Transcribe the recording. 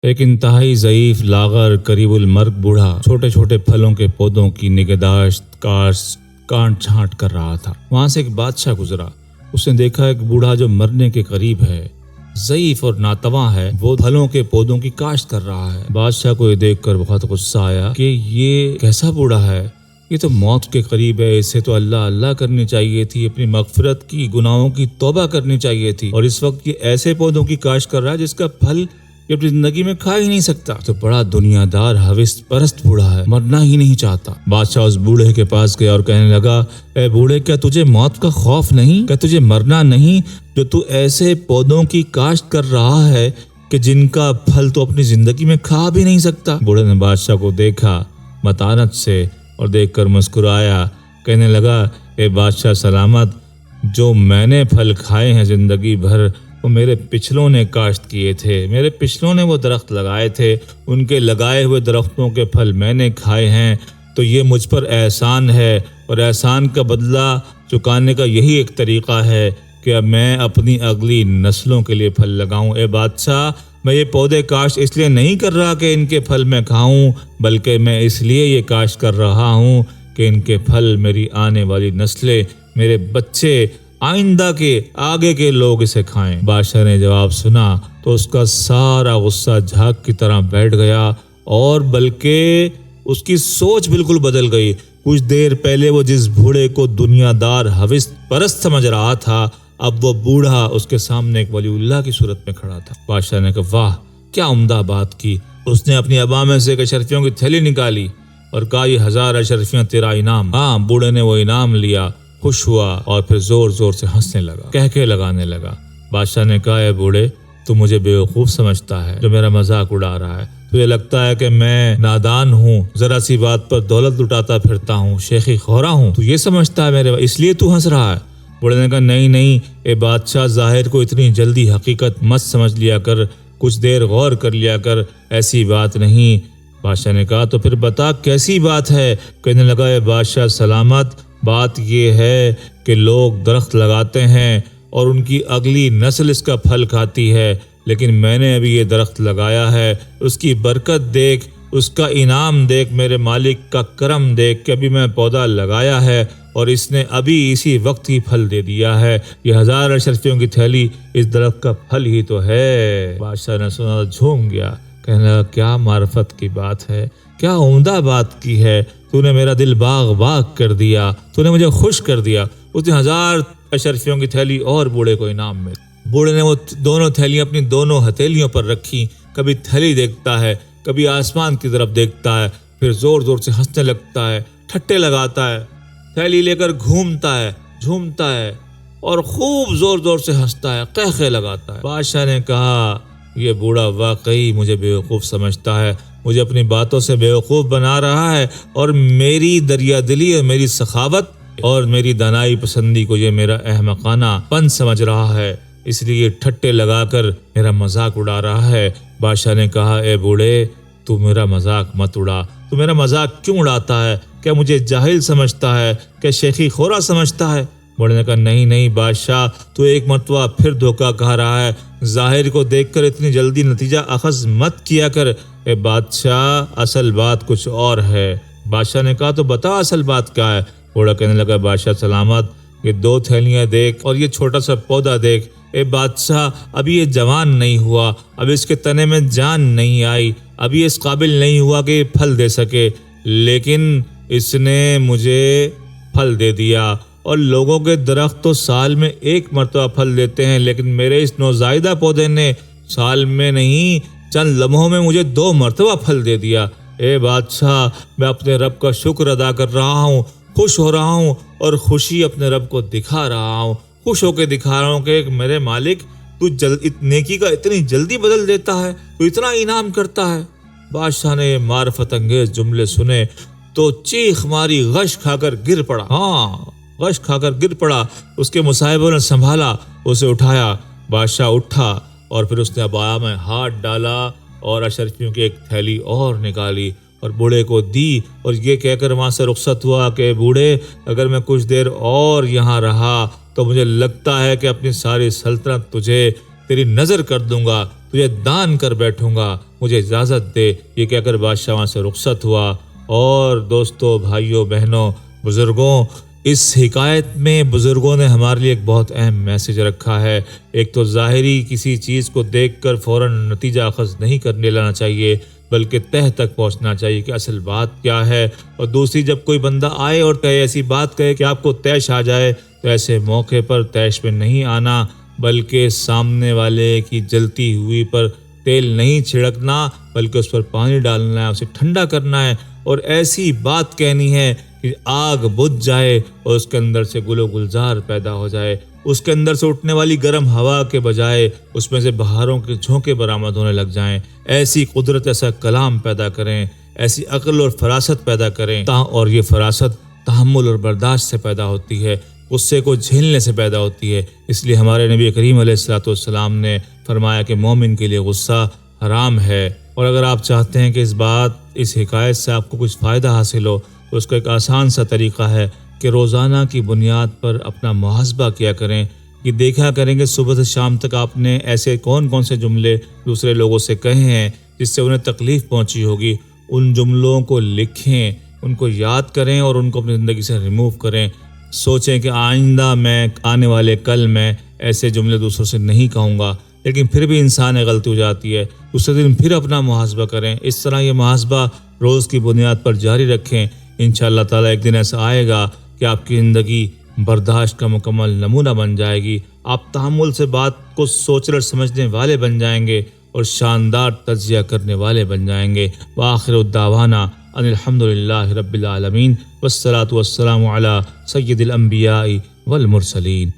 ایک انتہائی ضعیف لاغر قریب المرگ بوڑھا چھوٹے چھوٹے پھلوں کے پودوں کی نگہداشت کانٹ چھانٹ کر رہا تھا۔ وہاں سے ایک بادشاہ گزرا۔ اس نے دیکھا ایک بوڑھا جو مرنے کے قریب ہے، ضعیف اور ناتواں ہے، وہ پھلوں کے پودوں کی کاشت کر رہا ہے۔ بادشاہ کو یہ دیکھ کر بہت غصہ آیا کہ یہ کیسا بوڑھا ہے، یہ تو موت کے قریب ہے، اسے تو اللہ اللہ کرنی چاہیے تھی، اپنی مغفرت کی، گناہوں کی توبہ کرنی چاہیے تھی، اور اس وقت یہ ایسے پودوں کی کاشت کر رہا ہے جس کا پھل یہ اپنی زندگی میں کھا ہی نہیں سکتا۔ تو بڑا دنیا دار حوث پرست بوڑھا ہے، مرنا ہی نہیں چاہتا۔ بادشاہ اس بوڑھے کے پاس گیا اور کہنے لگا، اے بوڑھے، کیا تجھے موت کا خوف نہیں؟ کیا تجھے مرنا نہیں جو تو ایسے پودوں کی کاشت کر رہا ہے کہ جن کا پھل تو اپنی زندگی میں کھا بھی نہیں سکتا؟ بوڑھے نے بادشاہ کو دیکھا متانت سے اور دیکھ کر مسکرایا، کہنے لگا، اے بادشاہ سلامت، جو میں نے پھل کھائے ہیں زندگی بھر وہ میرے پچھلوں نے کاشت کیے تھے، میرے پچھلوں نے وہ درخت لگائے تھے، ان کے لگائے ہوئے درختوں کے پھل میں نے کھائے ہیں، تو یہ مجھ پر احسان ہے، اور احسان کا بدلہ چکانے کا یہی ایک طریقہ ہے کہ اب میں اپنی اگلی نسلوں کے لیے پھل لگاؤں۔ اے بادشاہ، میں یہ پودے کاشت اس لیے نہیں کر رہا کہ ان کے پھل میں کھاؤں، بلکہ میں اس لیے یہ کاشت کر رہا ہوں کہ ان کے پھل میری آنے والی نسلیں، میرے بچے، آئندہ کے آگے کے لوگ اسے کھائیں۔ بادشاہ نے جواب سنا تو اس کا سارا غصہ جھاگ کی طرح بیٹھ گیا، اور بلکہ اس کی سوچ بالکل بدل گئی۔ کچھ دیر پہلے وہ جس بوڑھے کو دنیا دار حوث پرست سمجھ رہا تھا، اب وہ بوڑھا اس کے سامنے ایک ولی اللہ کی صورت میں کھڑا تھا۔ بادشاہ نے کہا، واہ، کیا عمدہ بات کی۔ اس نے اپنی ابا میں سے ایک اشرفیوں کی تھیلی نکالی اور کہا، یہ 1000 اشرفیاں تیرا انعام۔ ہاں، بوڑھے نے وہ انعام لیا، خوش ہوا اور پھر زور زور سے ہنسنے لگا، کہکے لگانے لگا۔ بادشاہ نے کہا، اے بوڑھے، تو مجھے بیوقوف سمجھتا ہے جو میرا مذاق اڑا رہا ہے؟ تجھے لگتا ہے کہ میں نادان ہوں، ذرا سی بات پر دولت لٹاتا پھرتا ہوں، شیخی خورا ہوں؟ تو یہ سمجھتا ہے میرے، اس لیے تو ہنس رہا ہے؟ بوڑھے نے کہا، نہیں نہیں، اے بادشاہ، ظاہر کو اتنی جلدی حقیقت مت سمجھ لیا کر، کچھ دیر غور کر لیا کر، ایسی بات نہیں۔ بادشاہ نے کہا، تو پھر بتا کیسی بات ہے؟ کہنے لگا، اے بادشاہ سلامت، بات یہ ہے کہ لوگ درخت لگاتے ہیں اور ان کی اگلی نسل اس کا پھل کھاتی ہے، لیکن میں نے ابھی یہ درخت لگایا ہے، اس کی برکت دیکھ، اس کا انعام دیکھ، میرے مالک کا کرم دیکھ کہ ابھی میں پودا لگایا ہے اور اس نے ابھی اسی وقت ہی پھل دے دیا ہے۔ یہ 1000 اشرفیوں کی تھیلی اس درخت کا پھل ہی تو ہے۔ بادشاہ نے سنا، جھوم گیا، کہنے لگا، کیا معرفت کی بات ہے، کیا عمدہ بات کی ہے، تو نے میرا دل باغ باغ کر دیا، تو نے مجھے خوش کر دیا۔ اس نے 1000 اشرفیوں کی تھیلی اور بوڑھے کو انعام میں۔ بوڑھے نے وہ دونوں تھیلیاں اپنی دونوں ہتھیلیوں پر رکھی، کبھی تھیلی دیکھتا ہے، کبھی آسمان کی طرف دیکھتا ہے، پھر زور زور سے ہنسنے لگتا ہے، ٹھٹے لگاتا ہے، تھیلی لے کر گھومتا ہے، جھومتا ہے اور خوب زور زور سے ہنستا ہے، قہقہے لگاتا ہے۔ بادشاہ نے کہا، یہ بوڑھا واقعی مجھے بیوقوف سمجھتا ہے، مجھے اپنی باتوں سے بیوقوف بنا رہا ہے، اور میری دریا دلی اور میری سخاوت اور میری دانائی پسندی کو یہ میرا احمقانہ پن سمجھ رہا ہے، اس لیے ٹھٹے لگا کر میرا مذاق اڑا رہا ہے۔ بادشاہ نے کہا، اے بوڑھے، تو میرا مذاق مت اڑا، تو میرا مذاق کیوں اڑاتا ہے؟ کیا مجھے جاہل سمجھتا ہے؟ کیا شیخی خورا سمجھتا ہے؟ بوڑھے نے کہا، نہیں نہیں بادشاہ، تو ایک مرتبہ پھر دھوکہ کھا رہا ہے، ظاہر کو دیکھ کر اتنی جلدی نتیجہ اخذ مت کیا کر۔ اے بادشاہ، اصل بات کچھ اور ہے۔ بادشاہ نے کہا، تو بتا اصل بات کیا ہے؟ بوڑھا کہنے لگا، بادشاہ سلامت، یہ 2 تھیلیاں دیکھ اور یہ چھوٹا سا پودا دیکھ۔ اے بادشاہ، ابھی یہ جوان نہیں ہوا، اب اس کے تنے میں جان نہیں آئی، ابھی اس قابل نہیں ہوا کہ یہ پھل دے سکے، لیکن اس نے مجھے پھل دے دیا۔ اور لوگوں کے درخت تو سال میں 1 مرتبہ پھل دیتے ہیں، لیکن میرے اس نوزائیدہ پودے نے سال میں نہیں، چند لمحوں میں مجھے 2 مرتبہ پھل دے دیا۔ اے بادشاہ، میں اپنے رب کا شکر ادا کر رہا ہوں، خوش ہو رہا ہوں، اور خوشی اپنے رب کو دکھا رہا ہوں، خوش ہو کے دکھا رہا ہوں کہ میرے مالک، تو نیکی کا اتنی جلدی بدل دیتا ہے، تو اتنا انعام کرتا ہے۔ بادشاہ نے یہ معرفت انگیز جملے سنے تو چیخ ماری، غش کھا کر گر پڑا۔ غش کھا کر گر پڑا۔ اس کے مصاحبوں نے سنبھالا، اسے اٹھایا۔ بادشاہ اٹھا اور پھر اس نے ابایا میں ہاتھ ڈالا اور اشرفیوں کی ایک تھیلی اور نکالی اور بوڑھے کو دی، اور یہ کہہ کر وہاں سے رخصت ہوا کہ بوڑھے، اگر میں کچھ دیر اور یہاں رہا تو مجھے لگتا ہے کہ اپنی ساری سلطنت تجھے تیری نظر کر دوں گا، تجھے دان کر بیٹھوں گا، مجھے اجازت دے۔ یہ کہہ کر بادشاہ وہاں سے رخصت ہوا۔ اور دوستوں، بھائیوں، بہنوں، بزرگوں، اس حکایت میں بزرگوں نے ہمارے لیے ایک بہت اہم میسج رکھا ہے۔ ایک تو ظاہری کسی چیز کو دیکھ کر فوراً نتیجہ اخذ نہیں کرنے لینا چاہیے، بلکہ تہ تک پہنچنا چاہیے کہ اصل بات کیا ہے۔ اور دوسری، جب کوئی بندہ آئے اور کہے، ایسی بات کہے کہ آپ کو طیش آ جائے، تو ایسے موقع پر طیش میں نہیں آنا، بلکہ سامنے والے کی جلتی ہوئی پر تیل نہیں چھڑکنا، بلکہ اس پر پانی ڈالنا ہے، اسے ٹھنڈا کرنا ہے، اور ایسی بات کہنی ہے کہ آگ بجھ جائے اور اس کے اندر سے گل و گلزار پیدا ہو جائے، اس کے اندر سے اٹھنے والی گرم ہوا کے بجائے اس میں سے بہاروں کے جھونکے برآمد ہونے لگ جائیں۔ ایسی قدرت، ایسا کلام پیدا کریں، ایسی عقل اور فراست پیدا کریں، اور یہ فراست تحمل اور برداشت سے پیدا ہوتی ہے، غصے کو جھیلنے سے پیدا ہوتی ہے۔ اس لیے ہمارے نبی کریم علیہ الصلوۃ والسلام نے فرمایا کہ مومن کے لیے غصہ حرام ہے۔ اور اگر آپ چاہتے ہیں کہ اس حکایت سے آپ کو کچھ فائدہ حاصل ہو، تو اس کا ایک آسان سا طریقہ ہے کہ روزانہ کی بنیاد پر اپنا محاسبہ کیا کریں، کہ دیکھا کریں کہ صبح سے شام تک آپ نے ایسے کون سے جملے دوسرے لوگوں سے کہے ہیں جس سے انہیں تکلیف پہنچی ہوگی۔ ان جملوں کو لکھیں، ان کو یاد کریں اور ان کو اپنی زندگی سے ریموو کریں۔ سوچیں کہ آئندہ میں، آنے والے کل میں ایسے جملے دوسروں سے نہیں کہوں گا، لیکن پھر بھی انسان غلطی ہو جاتی ہے، دوسرے دن پھر اپنا محاسبہ کریں۔ اس طرح یہ محاسبہ روز کی بنیاد پر جاری رکھیں۔ انشاءاللہ تعالیٰ ایک دن ایسا آئے گا کہ آپ کی زندگی برداشت کا مکمل نمونہ بن جائے گی، آپ تحمل سے بات کو سوچ کر سمجھنے والے بن جائیں گے اور شاندار تجزیہ کرنے والے بن جائیں گے۔ وآخر الدعوانا ان الحمدللہ رب العالمین، والصلاة والسلام علی سید الانبیاء والمرسلین۔